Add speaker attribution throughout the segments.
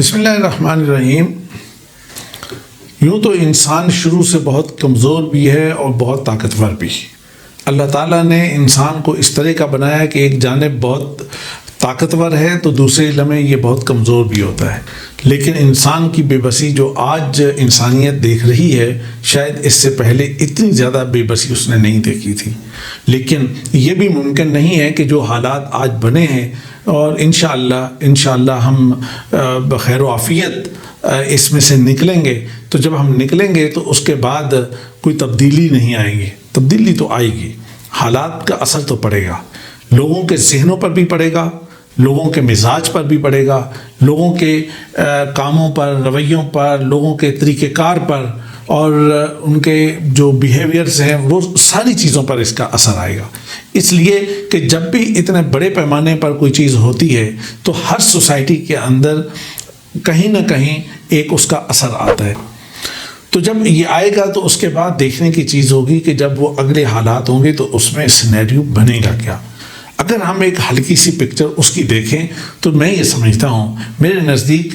Speaker 1: بسم اللہ الرحمن الرحیم۔ یوں تو انسان شروع سے بہت کمزور بھی ہے اور بہت طاقتور بھی۔ اللہ تعالیٰ نے انسان کو اس طرح کا بنایا کہ ایک جانب بہت طاقتور ہے تو دوسرے لمحے یہ بہت کمزور بھی ہوتا ہے، لیکن انسان کی بے بسی جو آج انسانیت دیکھ رہی ہے، شاید اس سے پہلے اتنی زیادہ بے بسی اس نے نہیں دیکھی تھی۔ لیکن یہ بھی ممکن نہیں ہے کہ جو حالات آج بنے ہیں اور انشاءاللہ ہم بخیر و عافیت اس میں سے نکلیں گے، تو جب ہم نکلیں گے تو اس کے بعد کوئی تبدیلی نہیں آئے گی۔ تبدیلی تو آئے گی، حالات کا اثر تو پڑے گا، لوگوں کے ذہنوں پر بھی پڑے گا، لوگوں کے مزاج پر بھی پڑے گا، لوگوں کے کاموں پر، رویوں پر، لوگوں کے طریقہ کار پر اور ان کے جو بیہیویئرز ہیں وہ ساری چیزوں پر اس کا اثر آئے گا۔ اس لیے کہ جب بھی اتنے بڑے پیمانے پر کوئی چیز ہوتی ہے تو ہر سوسائٹی کے اندر کہیں نہ کہیں ایک اس کا اثر آتا ہے۔ تو جب یہ آئے گا تو اس کے بعد دیکھنے کی چیز ہوگی کہ جب وہ اگلے حالات ہوں گے تو اس میں سینیریو بنے گا کیا۔ اگر ہم ایک ہلکی سی پکچر اس کی دیکھیں تو میں یہ سمجھتا ہوں، میرے نزدیک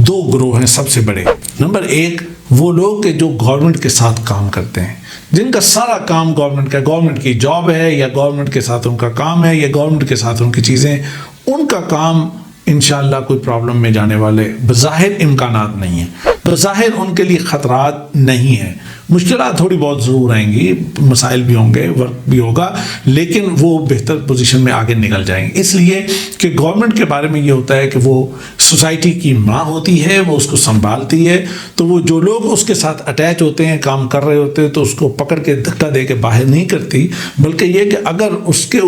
Speaker 1: دو گروہ ہیں سب سے بڑے۔ نمبر ایک، وہ لوگ کہ جو گورنمنٹ کے ساتھ کام کرتے ہیں، جن کا سارا کام گورنمنٹ کا، گورنمنٹ کی جاب ہے یا گورنمنٹ کے ساتھ ان کا کام ہے یا گورنمنٹ کے ساتھ ان کی چیزیں، ان کا کام انشاءاللہ کوئی پرابلم میں جانے والے بظاہر امکانات نہیں ہیں، بظاہر ان کے لیے خطرات نہیں ہیں۔ مشکلات تھوڑی بہت ضرور آئیں گی، مسائل بھی ہوں گے، ورک بھی ہوگا، لیکن وہ بہتر پوزیشن میں آگے نکل جائیں گے۔ اس لیے کہ گورنمنٹ کے بارے میں یہ ہوتا ہے کہ وہ سوسائٹی کی ماں ہوتی ہے، وہ اس کو سنبھالتی ہے، تو وہ جو لوگ اس کے ساتھ اٹیچ ہوتے ہیں، کام کر رہے ہوتے ہیں، تو اس کو پکڑ کے دھکا دے کے باہر نہیں کرتی، بلکہ یہ کہ اگر اس کے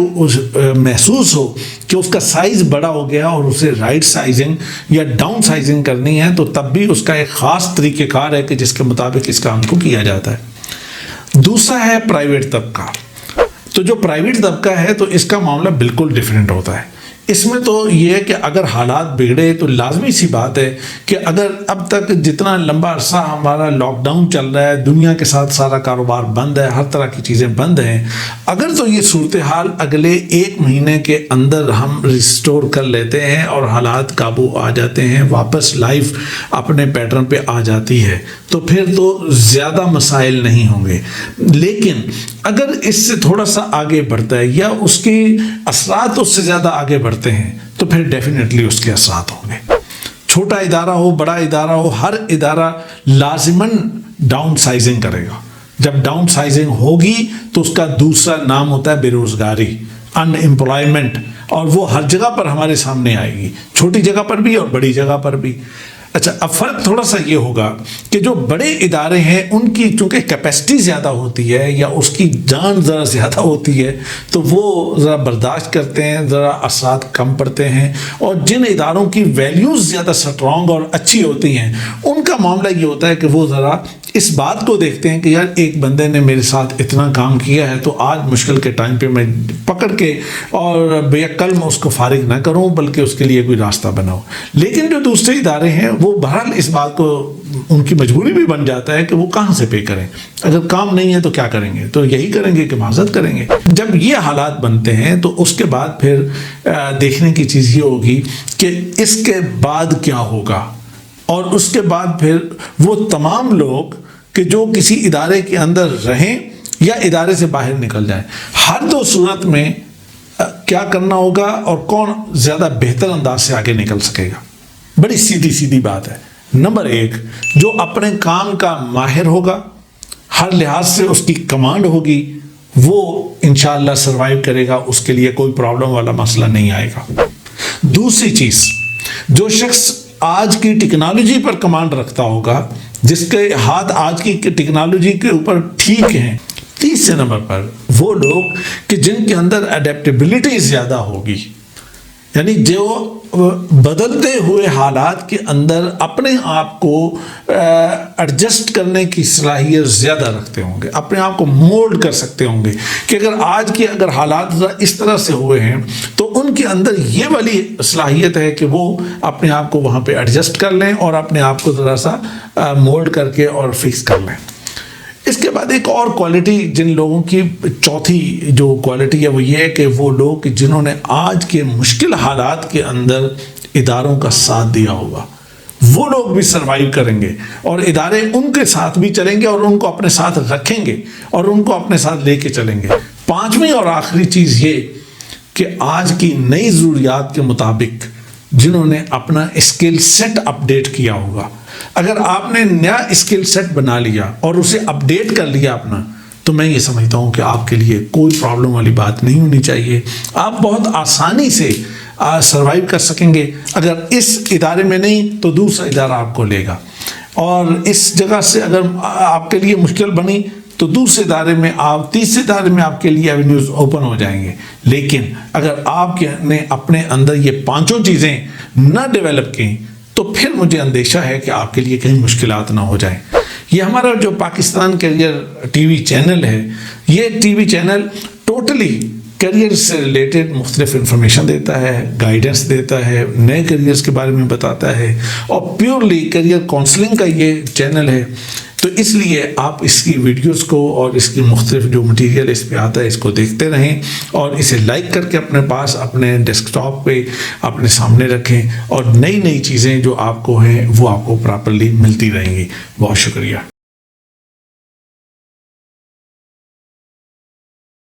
Speaker 1: محسوس ہو کہ اس کا سائز بڑا ہو گیا اور اسے رائٹ سائزنگ یا ڈاؤن سائزنگ کرنی ہے تو تب بھی اس کا ایک خاص طریقہ کار ہے کہ جس کے مطابق اس کام کو کیا جاتا ہے۔ دوسرا ہے پرائیویٹ طبقہ۔ تو جو پرائیویٹ طبقہ ہے تو اس کا معاملہ بالکل ڈیفرنٹ ہوتا ہے۔ اس میں تو یہ ہے کہ اگر حالات بگڑے تو لازمی سی بات ہے کہ اگر اب تک جتنا لمبا عرصہ ہمارا لاک ڈاؤن چل رہا ہے، دنیا کے ساتھ سارا کاروبار بند ہے، ہر طرح کی چیزیں بند ہیں، اگر تو یہ صورتحال اگلے 1 مہینے کے اندر ہم ریسٹور کر لیتے ہیں اور حالات قابو آ جاتے ہیں، واپس لائف اپنے پیٹرن پہ آ جاتی ہے، تو پھر تو زیادہ مسائل نہیں ہوں گے۔ لیکن اگر اس سے تھوڑا سا آگے بڑھتا ہے یا اس کے اثرات اس سے زیادہ آگے بڑھتے ہیں تو پھر ڈیفینیٹلی اس کے اثرات ہوں گے۔ چھوٹا ادارہ ہو، بڑا ادارہ ہو، ہر ادارہ لازماً ڈاؤن سائزنگ کرے گا۔ جب ڈاؤن سائزنگ ہوگی تو اس کا دوسرا نام ہوتا ہے بے روزگاری، ان امپلائمنٹ، اور وہ ہر جگہ پر ہمارے سامنے آئے گی، چھوٹی جگہ پر بھی اور بڑی جگہ پر بھی۔ اچھا، اب فرق تھوڑا سا یہ ہوگا کہ جو بڑے ادارے ہیں ان کی چونکہ کیپیسٹی زیادہ ہوتی ہے یا اس کی جان ذرا زیادہ ہوتی ہے تو وہ ذرا برداشت کرتے ہیں، ذرا اثرات کم پڑتے ہیں، اور جن اداروں کی ویلیوز زیادہ سٹرونگ اور اچھی ہوتی ہیں ان کا معاملہ یہ ہوتا ہے کہ وہ ذرا اس بات کو دیکھتے ہیں کہ یار ایک بندے نے میرے ساتھ اتنا کام کیا ہے تو آج مشکل کے ٹائم پہ میں پکڑ کے اور بے عقل میں اس کو فارغ نہ کروں بلکہ اس کے لیے کوئی راستہ بناؤ۔ لیکن جو دوسرے ادارے ہیں وہ بہرحال اس بات کو ان کی مجبوری بھی بن جاتا ہے کہ وہ کہاں سے پے کریں، اگر کام نہیں ہے تو کیا کریں گے، تو یہی کریں گے کہ معذرت کریں گے۔ جب یہ حالات بنتے ہیں تو اس کے بعد پھر دیکھنے کی چیز یہ ہوگی کہ اس کے بعد کیا ہوگا، اور اس کے بعد پھر وہ تمام لوگ کہ جو کسی ادارے کے اندر رہیں یا ادارے سے باہر نکل جائیں، ہر دو صورت میں کیا کرنا ہوگا اور کون زیادہ بہتر انداز سے آگے نکل سکے گا۔ بڑی سیدھی بات ہے۔ نمبر 1، جو اپنے کام کا ماہر ہوگا، ہر لحاظ سے اس کی کمانڈ ہوگی، وہ انشاءاللہ سروائیو کرے گا، اس کے لیے کوئی پرابلم والا مسئلہ نہیں آئے گا۔ دوسری چیز، جو شخص آج کی ٹیکنالوجی پر کمانڈ رکھتا ہوگا، جس کے ہاتھ آج کی ٹیکنالوجی کے اوپر ٹھیک ہیں۔ تیسرے نمبر پر وہ لوگ کہ جن کے اندر اڈیپٹیبلٹی زیادہ ہوگی، یعنی جو بدلتے ہوئے حالات کے اندر اپنے آپ کو ایڈجسٹ کرنے کی صلاحیت زیادہ رکھتے ہوں گے، اپنے آپ کو مولڈ کر سکتے ہوں گے کہ اگر حالات اس طرح سے ہوئے ہیں تو ان کے اندر یہ والی صلاحیت ہے کہ وہ اپنے آپ کو وہاں پہ ایڈجسٹ کر لیں اور اپنے آپ کو ذرا سا مولڈ کر کے اور فکس کر لیں۔ اس کے بعد ایک اور کوالٹی جن لوگوں کی، چوتھی جو کوالٹی ہے وہ یہ ہے کہ وہ لوگ جنہوں نے آج کے مشکل حالات کے اندر اداروں کا ساتھ دیا ہوگا، وہ لوگ بھی سروائیو کریں گے، اور ادارے ان کے ساتھ بھی چلیں گے اور ان کو اپنے ساتھ رکھیں گے اور ان کو اپنے ساتھ لے کے چلیں گے۔ پانچویں اور آخری چیز یہ کہ آج کی نئی ضروریات کے مطابق جنہوں نے اپنا اسکل سیٹ اپڈیٹ کیا ہوگا، اگر آپ نے نیا اسکل سیٹ بنا لیا اور اسے اپڈیٹ کر لیا اپنا، تو میں یہ سمجھتا ہوں کہ آپ کے لیے کوئی پرابلم والی بات نہیں ہونی چاہیے۔ آپ بہت آسانی سے سروائیو کر سکیں گے۔ اگر اس ادارے میں نہیں تو دوسرا ادارہ آپ کو لے گا، اور اس جگہ سے اگر آپ کے لیے مشکل بنی تو دوسرے ادارے میں آپ، تیسرے ادارے میں آپ کے لیے ایونیوز اوپن ہو جائیں گے۔ لیکن اگر آپ نے اپنے اندر یہ پانچوں چیزیں نہ ڈیولپ کی تو پھر مجھے اندیشہ ہے کہ آپ کے لیے کہیں مشکلات نہ ہو جائیں۔ یہ ہمارا جو Pakistan career TV channel ہے، یہ TV channel totally career سے ریلیٹڈ مختلف انفارمیشن دیتا ہے، گائیڈنس دیتا ہے، نئے کیریئرز کے بارے میں بتاتا ہے، اور پیورلی کیریئر کاؤنسلنگ کا یہ چینل ہے۔ تو اس لیے آپ اس کی ویڈیوز کو اور اس کی مختلف جو مٹیریل اس پہ آتا ہے اس کو دیکھتے رہیں، اور اسے لائک کر کے اپنے پاس اپنے ڈیسک ٹاپ پہ اپنے سامنے رکھیں، اور نئی نئی چیزیں جو آپ کو ہیں وہ آپ کو پراپرلی ملتی رہیں گی۔ بہت شکریہ۔